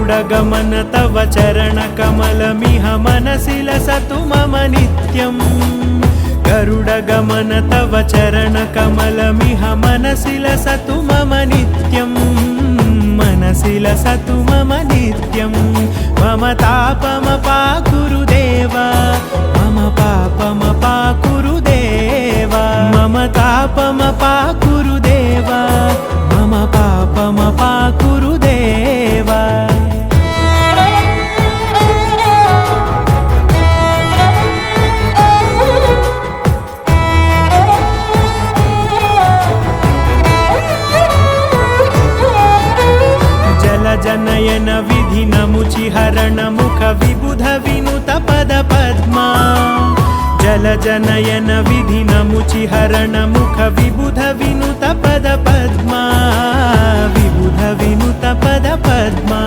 गरुडगमन तव चरणकमलमिह मनसि लसतु मम नित्यम् गरुडगमन तव चरणकमलमिह मनसि लसतु मम नित्यम् मनसि लसतु मम नित्यं मम तापमपाकुरु देवा मम पापमपाकुरु देवा मम तापमपाकुरु देवा मम पापमपाकुरु देवा जनयन विधि नमुचिहरण मुख विबुध विनुत पद पद्मा जल जनयन विधि नमुचिहरण मुख विबुध विनुत पद पद्मा विबुध विनुत पद पद्मा।